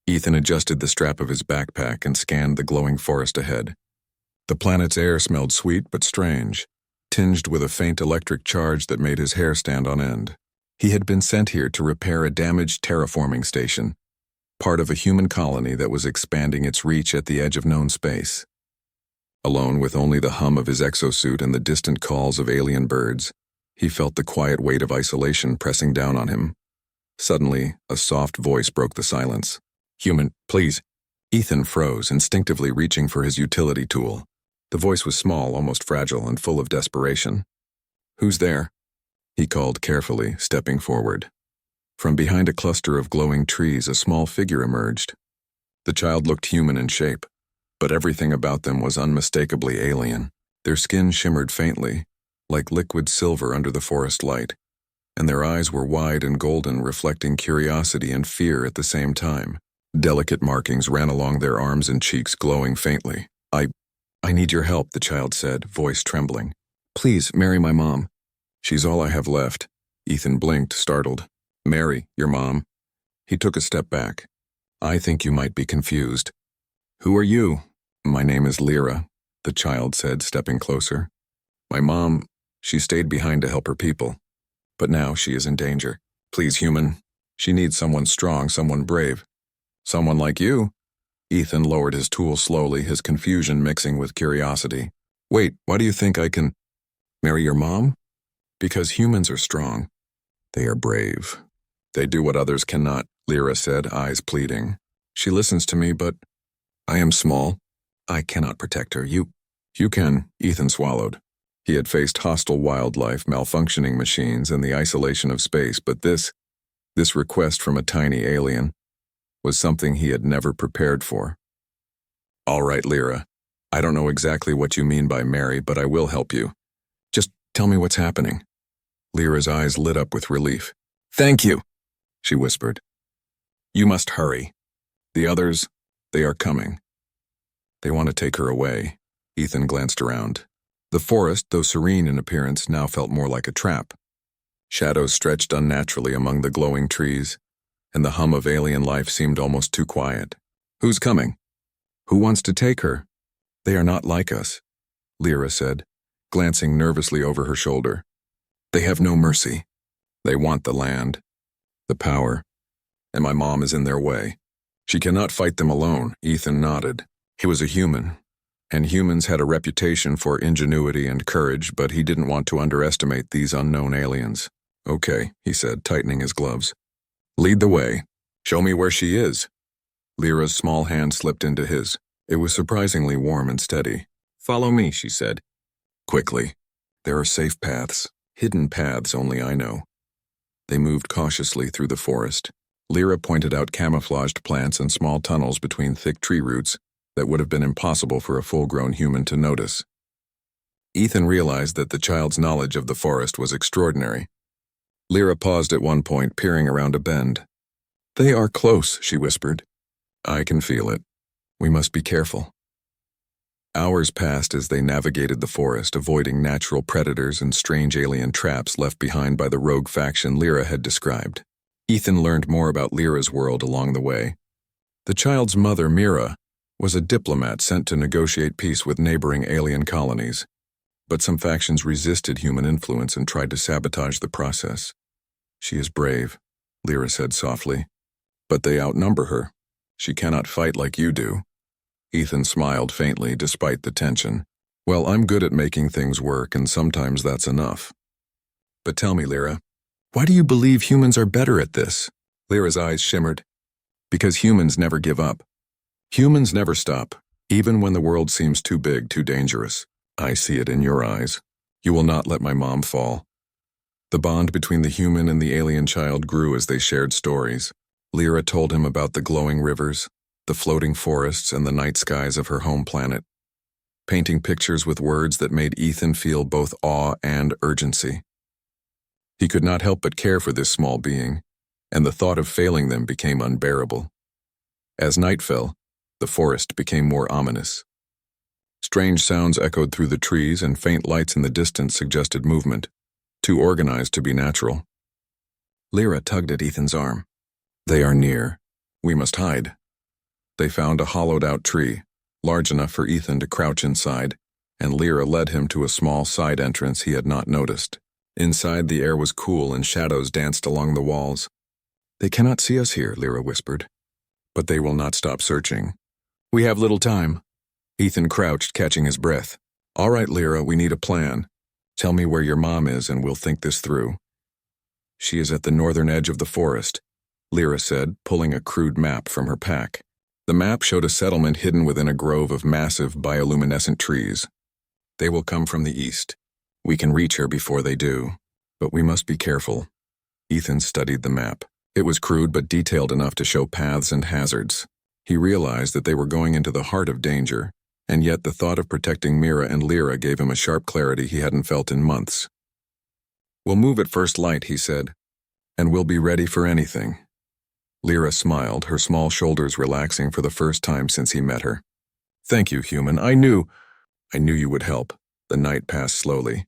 Ethan adjusted the strap of his backpack and scanned the glowing forest ahead. The planet's air smelled sweet but strange, tinged with a faint electric charge that made his hair stand on end. He had been sent here to repair a damaged terraforming station, part of a human colony that was expanding its reach at the edge of known space. Alone with only the hum of his exosuit and the distant calls of alien birds, he felt the quiet weight of isolation pressing down on him. Suddenly, a soft voice broke the silence. "Human, please." Ethan froze, instinctively reaching for his utility tool. The voice was small, almost fragile, and full of desperation. "Who's there?" he called carefully, stepping forward. From behind a cluster of glowing trees, a small figure emerged. The child looked human in shape, but everything about them was unmistakably alien. Their skin shimmered faintly, like liquid silver under the forest light, and their eyes were wide and golden, reflecting curiosity and fear at the same time. Delicate markings ran along their arms and cheeks, glowing faintly. I need your help," the child said, voice trembling. "Please, marry my mom. She's all I have left." Ethan blinked, startled. "Marry your mom?" He took a step back. "I think you might be confused." "Who are you?" "My name is Lyra," the child said, stepping closer. "My mom, she stayed behind to help her people. But now she is in danger. Please, human. She needs someone strong, someone brave. Someone like you." Ethan lowered his tool slowly, his confusion mixing with curiosity. "Wait, why do you think I can marry your mom?" "Because humans are strong. They are brave. They do what others cannot," Lyra said, eyes pleading. "She listens to me, but I am small. I cannot protect her. You can," Ethan swallowed. He had faced hostile wildlife, malfunctioning machines, and the isolation of space, but this request from a tiny alien was something he had never prepared for. "All right, Lyra. I don't know exactly what you mean by marry, but I will help you. Just tell me what's happening." Lyra's eyes lit up with relief. "Thank you," she whispered. "You must hurry. The others, they are coming. They want to take her away." Ethan glanced around. The forest, though serene in appearance, now felt more like a trap. Shadows stretched unnaturally among the glowing trees, and the hum of alien life seemed almost too quiet. "Who's coming? Who wants to take her?" "They are not like us," Lyra said, glancing nervously over her shoulder. "They have no mercy. They want the land, the power, and my mom is in their way. She cannot fight them alone." Ethan nodded. He was a human, and humans had a reputation for ingenuity and courage, but he didn't want to underestimate these unknown aliens. "Okay," he said, tightening his gloves. "Lead the way. Show me where she is." Lyra's small hand slipped into his. It was surprisingly warm and steady. "Follow me," she said. Quickly. "There are safe paths, hidden paths only I know." They moved cautiously through the forest. Lyra pointed out camouflaged plants and small tunnels between thick tree roots that would have been impossible for a full-grown human to notice. Ethan realized that the child's knowledge of the forest was extraordinary. Lyra paused at one point, peering around a bend. "They are close," she whispered. "I can feel it. We must be careful." Hours passed as they navigated the forest, avoiding natural predators and strange alien traps left behind by the rogue faction Lyra had described. Ethan learned more about Lyra's world along the way. The child's mother, Mira, was a diplomat sent to negotiate peace with neighboring alien colonies, but some factions resisted human influence and tried to sabotage the process. "She is brave," Lyra said softly, "but they outnumber her. She cannot fight like you do." Ethan smiled faintly despite the tension. "Well, I'm good at making things work, and sometimes that's enough. But tell me, Lyra, why do you believe humans are better at this?" Lyra's eyes shimmered. "Because humans never give up. Humans never stop, even when the world seems too big, too dangerous. I see it in your eyes. You will not let my mom fall." The bond between the human and the alien child grew as they shared stories. Lyra told him about the glowing rivers, the floating forests, and the night skies of her home planet, painting pictures with words that made Ethan feel both awe and urgency. He could not help but care for this small being, and the thought of failing them became unbearable. As night fell, the forest became more ominous. Strange sounds echoed through the trees, and faint lights in the distance suggested movement, too organized to be natural. Lyra tugged at Ethan's arm. "They are near. We must hide." They found a hollowed-out tree, large enough for Ethan to crouch inside, and Lyra led him to a small side entrance he had not noticed. Inside, the air was cool and shadows danced along the walls. "They cannot see us here," Lyra whispered. "But they will not stop searching. We have little time." Ethan crouched, catching his breath. "All right, Lyra, we need a plan. Tell me where your mom is and we'll think this through." "She is at the northern edge of the forest," Lyra said, pulling a crude map from her pack. The map showed a settlement hidden within a grove of massive bioluminescent trees. "They will come from the east. We can reach her before they do, but we must be careful." Ethan studied the map. It was crude but detailed enough to show paths and hazards. He realized that they were going into the heart of danger, and yet the thought of protecting Mira and Lyra gave him a sharp clarity he hadn't felt in months. "We'll move at first light," he said, "and we'll be ready for anything." Lyra smiled, her small shoulders relaxing for the first time since he met her. "Thank you, human. I knew you would help." The night passed slowly.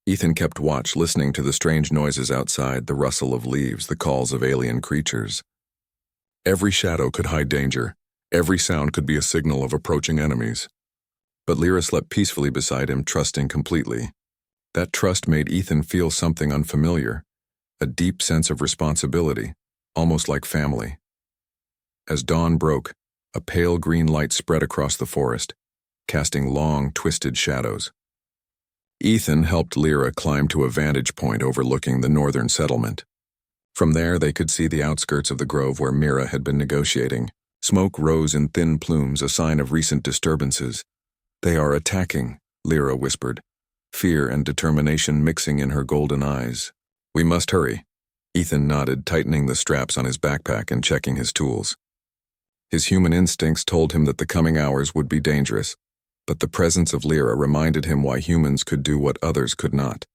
Ethan kept watch, listening to the strange noises outside, the rustle of leaves, the calls of alien creatures. Every shadow could hide danger. Every sound could be a signal of approaching enemies. But Lyra slept peacefully beside him, trusting completely. That trust made Ethan feel something unfamiliar, a deep sense of responsibility, almost like family. As dawn broke, a pale green light spread across the forest, casting long, twisted shadows. Ethan helped Lyra climb to a vantage point overlooking the northern settlement. From there, they could see the outskirts of the grove where Mira had been negotiating. Smoke rose in thin plumes, a sign of recent disturbances. "They are attacking," Lyra whispered, fear and determination mixing in her golden eyes. "We must hurry." Ethan nodded, tightening the straps on his backpack and checking his tools. His human instincts told him that the coming hours would be dangerous, but the presence of Lyra reminded him why humans could do what others could not.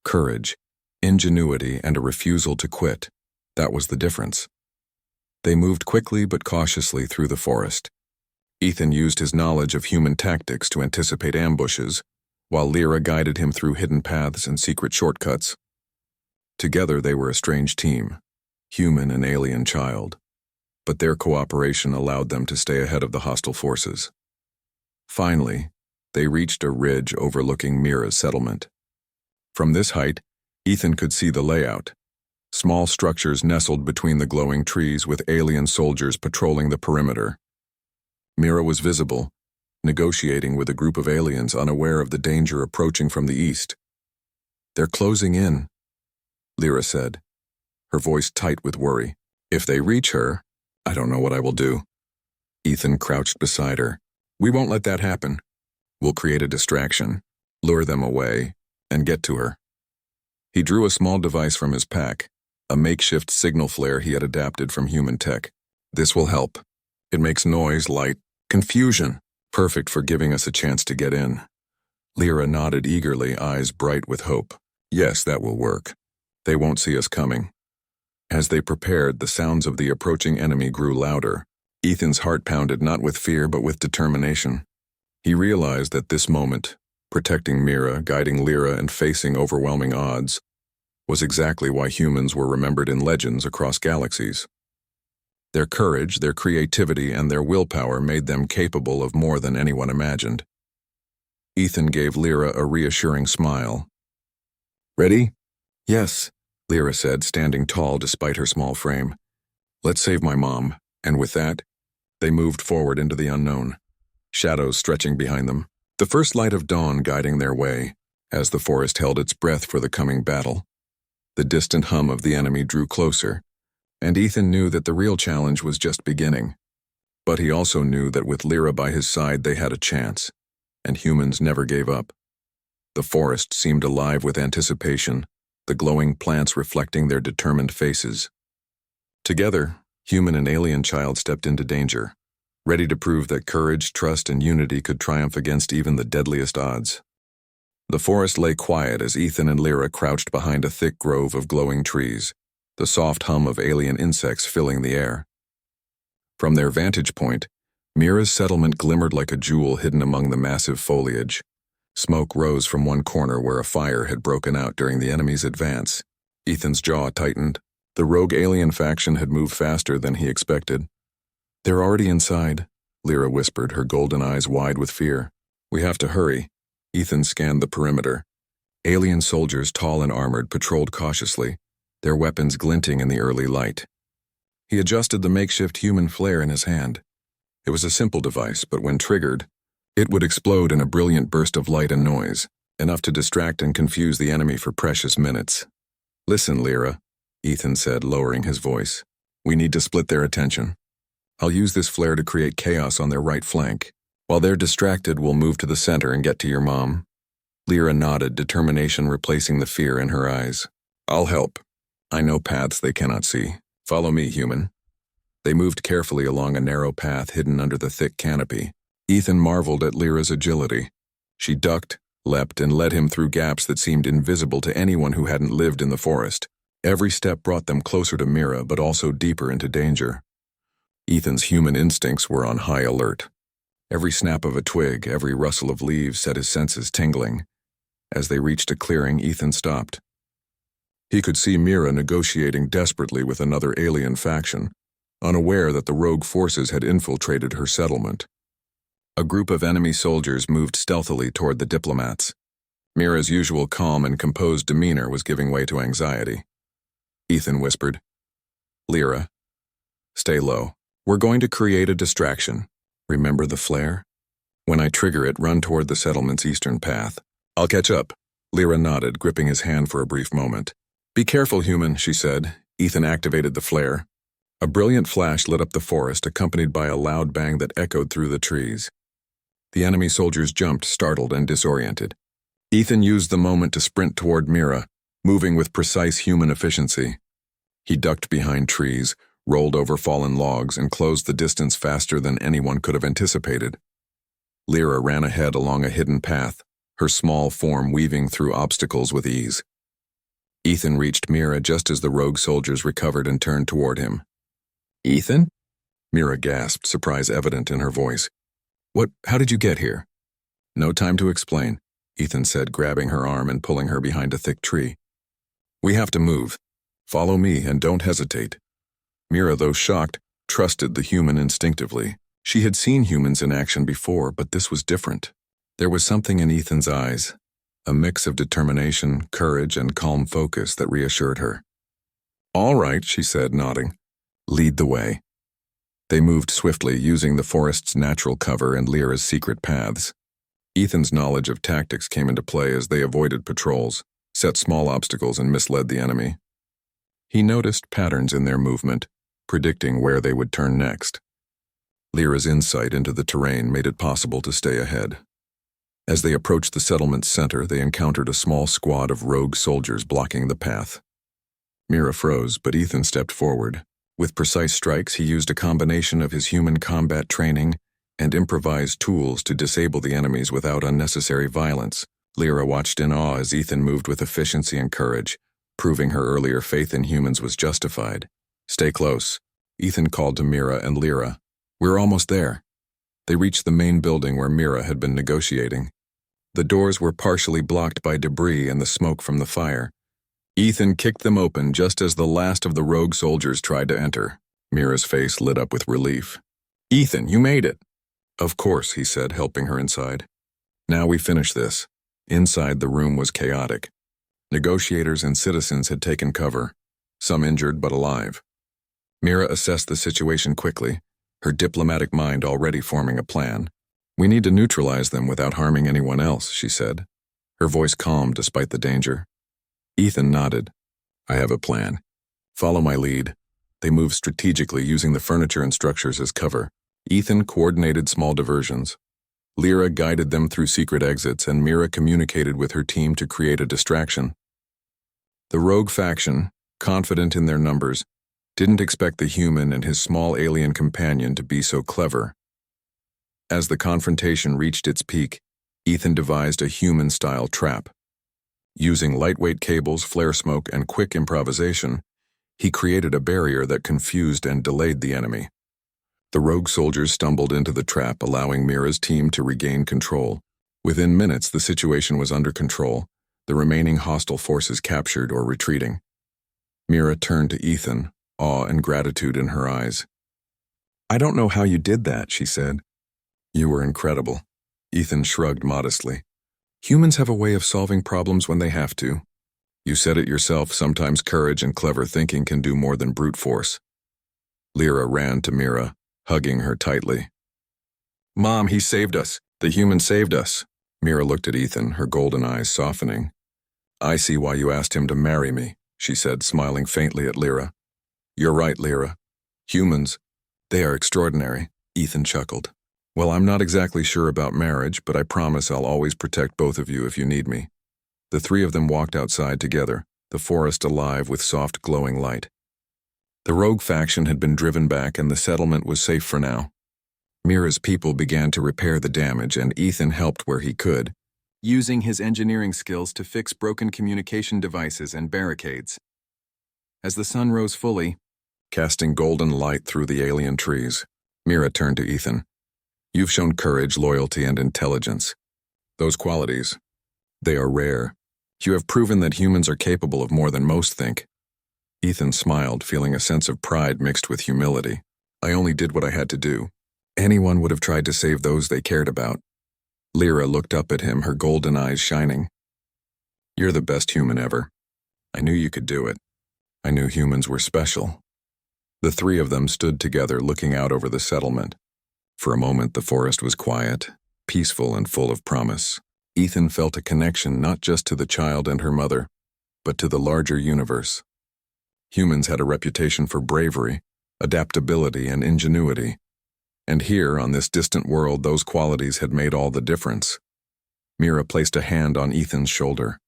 Courage, ingenuity, and a refusal to quit. That was the difference. They moved quickly but cautiously through the forest. Ethan used his knowledge of human tactics to anticipate ambushes, while Lyra guided him through hidden paths and secret shortcuts. Together they were a strange team, human and alien child, but their cooperation allowed them to stay ahead of the hostile forces. Finally, they reached a ridge overlooking Mira's settlement. From this height, Ethan could see the layout. Small structures nestled between the glowing trees with alien soldiers patrolling the perimeter. Mira was visible, negotiating with a group of aliens unaware of the danger approaching from the east. "They're closing in," Lyra said, her voice tight with worry. "If they reach her, I don't know what I will do." Ethan crouched beside her. "We won't let that happen. We'll create a distraction, lure them away, and get to her." He drew a small device from his pack, a makeshift signal flare he had adapted from human tech. "This will help. It makes noise, light, confusion, perfect for giving us a chance to get in." Lyra nodded eagerly, eyes bright with hope. "Yes, that will work. They won't see us coming." As they prepared, the sounds of the approaching enemy grew louder. Ethan's heart pounded not with fear but with determination. He realized that this moment, protecting Mira, guiding Lyra, and facing overwhelming odds, was exactly why humans were remembered in legends across galaxies. Their courage, their creativity, and their willpower made them capable of more than anyone imagined. Ethan gave Lyra a reassuring smile. "Ready?" "Yes," Lyra said, standing tall despite her small frame. "Let's save my mom." And with that, they moved forward into the unknown, shadows stretching behind them, the first light of dawn guiding their way, as the forest held its breath for the coming battle. The distant hum of the enemy drew closer, and Ethan knew that the real challenge was just beginning. But he also knew that with Lyra by his side they had a chance, and humans never gave up. The forest seemed alive with anticipation, the glowing plants reflecting their determined faces. Together, human and alien child stepped into danger, ready to prove that courage, trust, and unity could triumph against even the deadliest odds. The forest lay quiet as Ethan and Lyra crouched behind a thick grove of glowing trees, the soft hum of alien insects filling the air. From their vantage point, Mira's settlement glimmered like a jewel hidden among the massive foliage. Smoke rose from one corner where a fire had broken out during the enemy's advance. Ethan's jaw tightened. The rogue alien faction had moved faster than he expected. They're already inside, Lyra whispered, her golden eyes wide with fear. We have to hurry. Ethan scanned the perimeter. Alien soldiers, tall and armored, patrolled cautiously, their weapons glinting in the early light. He adjusted the makeshift human flare in his hand. It was a simple device, but when triggered, it would explode in a brilliant burst of light and noise, enough to distract and confuse the enemy for precious minutes. Listen, Lyra, Ethan said, lowering his voice. We need to split their attention. I'll use this flare to create chaos on their right flank. While they're distracted, we'll move to the center and get to your mom. Lyra nodded, determination replacing the fear in her eyes. I'll help. I know paths they cannot see. Follow me, human. They moved carefully along a narrow path hidden under the thick canopy. Ethan marveled at Lyra's agility. She ducked, leapt, and led him through gaps that seemed invisible to anyone who hadn't lived in the forest. Every step brought them closer to Mira, but also deeper into danger. Ethan's human instincts were on high alert. Every snap of a twig, every rustle of leaves set his senses tingling. As they reached a clearing, Ethan stopped. He could see Mira negotiating desperately with another alien faction, unaware that the rogue forces had infiltrated her settlement. A group of enemy soldiers moved stealthily toward the diplomats. Mira's usual calm and composed demeanor was giving way to anxiety. Ethan whispered, Lyra, stay low. We're going to create a distraction. Remember the flare? When I trigger it, run toward the settlement's eastern path. I'll catch up. Lyra nodded, gripping his hand for a brief moment. Be careful, human, she said. Ethan activated the flare. A brilliant flash lit up the forest, accompanied by a loud bang that echoed through the trees. The enemy soldiers jumped, startled and disoriented. Ethan used the moment to sprint toward Mira, moving with precise human efficiency. He ducked behind trees, rolled over fallen logs, and closed the distance faster than anyone could have anticipated. Lyra ran ahead along a hidden path, her small form weaving through obstacles with ease. Ethan reached Mira just as the rogue soldiers recovered and turned toward him. Ethan? Mira gasped, surprise evident in her voice. How did you get here? No time to explain, Ethan said, grabbing her arm and pulling her behind a thick tree. We have to move. Follow me and don't hesitate. Mira, though shocked, trusted the human instinctively. She had seen humans in action before, but this was different. There was something in Ethan's eyes, a mix of determination, courage, and calm focus that reassured her. All right, she said, nodding. Lead the way. They moved swiftly, using the forest's natural cover and Lyra's secret paths. Ethan's knowledge of tactics came into play as they avoided patrols, set small obstacles, and misled the enemy. He noticed patterns in their movement, predicting where they would turn next. Lyra's insight into the terrain made it possible to stay ahead. As they approached the settlement's center, they encountered a small squad of rogue soldiers blocking the path. Mira froze, but Ethan stepped forward. With precise strikes, he used a combination of his human combat training and improvised tools to disable the enemies without unnecessary violence. Lyra watched in awe as Ethan moved with efficiency and courage, proving her earlier faith in humans was justified. Stay close, Ethan called to Mira and Lyra. We're almost there. They reached the main building where Mira had been negotiating. The doors were partially blocked by debris and the smoke from the fire. Ethan kicked them open just as the last of the rogue soldiers tried to enter. Mira's face lit up with relief. Ethan, you made it. Of course, he said, helping her inside. Now we finish this. Inside, the room was chaotic. Negotiators and citizens had taken cover, some injured but alive. Mira assessed the situation quickly, her diplomatic mind already forming a plan. We need to neutralize them without harming anyone else, she said, her voice calm despite the danger. Ethan nodded. I have a plan. Follow my lead. They moved strategically, using the furniture and structures as cover. Ethan coordinated small diversions. Lyra guided them through secret exits, and Mira communicated with her team to create a distraction. The rogue faction, confident in their numbers, didn't expect the human and his small alien companion to be so clever. As the confrontation reached its peak, Ethan devised a human-style trap. Using lightweight cables, flare smoke, and quick improvisation, he created a barrier that confused and delayed the enemy. The rogue soldiers stumbled into the trap, allowing Mira's team to regain control. Within minutes, the situation was under control, the remaining hostile forces captured or retreating. Mira turned to Ethan, awe and gratitude in her eyes. I don't know how you did that, she said. You were incredible. Ethan shrugged modestly. Humans have a way of solving problems when they have to. You said it yourself, sometimes courage and clever thinking can do more than brute force. Lyra ran to Mira, hugging her tightly. Mom, he saved us. The human saved us. Mira looked at Ethan, her golden eyes softening. I see why you asked him to marry me, she said, smiling faintly at Lyra. You're right, Lyra. Humans, they are extraordinary, Ethan chuckled. Well, I'm not exactly sure about marriage, but I promise I'll always protect both of you if you need me. The three of them walked outside together, the forest alive with soft glowing light. The rogue faction had been driven back and the settlement was safe for now. Mira's people began to repair the damage and Ethan helped where he could, using his engineering skills to fix broken communication devices and barricades. As the sun rose fully, casting golden light through the alien trees, Mira turned to Ethan. You've shown courage, loyalty, and intelligence. Those qualities, they are rare. You have proven that humans are capable of more than most think. Ethan smiled, feeling a sense of pride mixed with humility. I only did what I had to do. Anyone would have tried to save those they cared about. Lyra looked up at him, her golden eyes shining. You're the best human ever. I knew you could do it. I knew humans were special. The three of them stood together, looking out over the settlement. For a moment, the forest was quiet, peaceful, and full of promise. Ethan felt a connection not just to the child and her mother, but to the larger universe. Humans had a reputation for bravery, adaptability, and ingenuity. And here, on this distant world, those qualities had made all the difference. Mira placed a hand on Ethan's shoulder.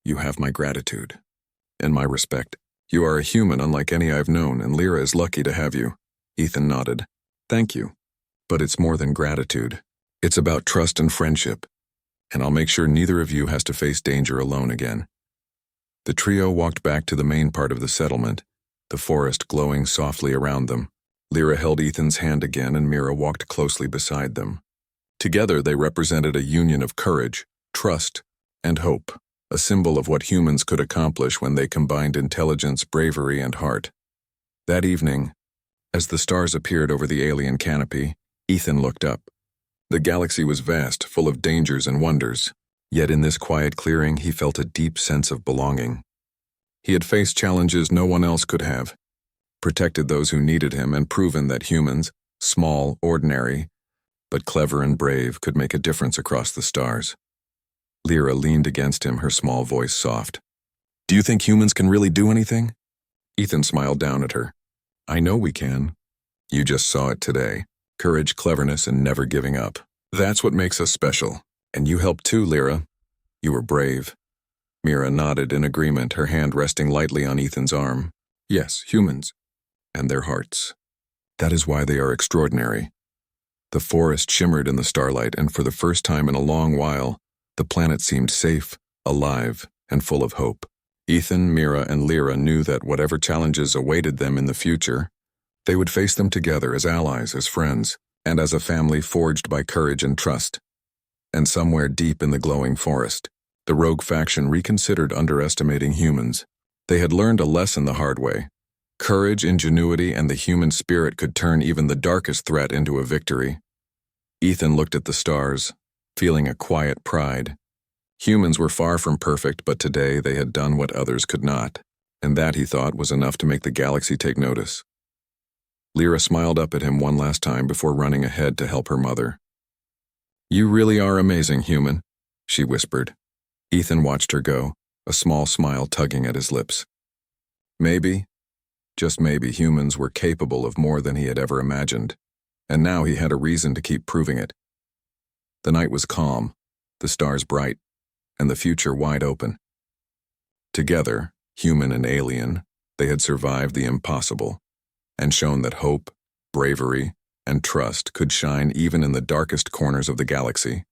You have my gratitude. And my respect. You are a human unlike any I've known, and Lyra is lucky to have you. Ethan nodded. Thank you. But it's more than gratitude. It's about trust and friendship. And I'll make sure neither of you has to face danger alone again. The trio walked back to the main part of the settlement, the forest glowing softly around them. Lyra held Ethan's hand again and Mira walked closely beside them. Together they represented a union of courage, trust, and hope, a symbol of what humans could accomplish when they combined intelligence, bravery, and heart. That evening, as the stars appeared over the alien canopy, Ethan looked up. The galaxy was vast, full of dangers and wonders, yet in this quiet clearing he felt a deep sense of belonging. He had faced challenges no one else could have, protected those who needed him, and proven that humans, small, ordinary, but clever and brave, could make a difference across the stars. Lyra leaned against him, her small voice soft. Do you think humans can really do anything? Ethan smiled down at her. I know we can. You just saw it today. Courage, cleverness, and never giving up. That's what makes us special. And you helped too, Lyra. You were brave. Mira nodded in agreement, her hand resting lightly on Ethan's arm. Yes, humans. And their hearts. That is why they are extraordinary. The forest shimmered in the starlight, and for the first time in a long while, the planet seemed safe, alive, and full of hope. Ethan, Mira, and Lyra knew that whatever challenges awaited them in the future, they would face them together as allies, as friends, and as a family forged by courage and trust. And somewhere deep in the glowing forest, the rogue faction reconsidered underestimating humans. They had learned a lesson the hard way. Courage, ingenuity, and the human spirit could turn even the darkest threat into a victory. Ethan looked at the stars, feeling a quiet pride. Humans were far from perfect, but today they had done what others could not, and that, he thought, was enough to make the galaxy take notice. Lyra smiled up at him one last time before running ahead to help her mother. You really are amazing, human, she whispered. Ethan watched her go, a small smile tugging at his lips. Maybe, just maybe, humans were capable of more than he had ever imagined, and now he had a reason to keep proving it. The night was calm, the stars bright, and the future wide open. Together, human and alien, they had survived the impossible, and shown that hope, bravery, and trust could shine even in the darkest corners of the galaxy.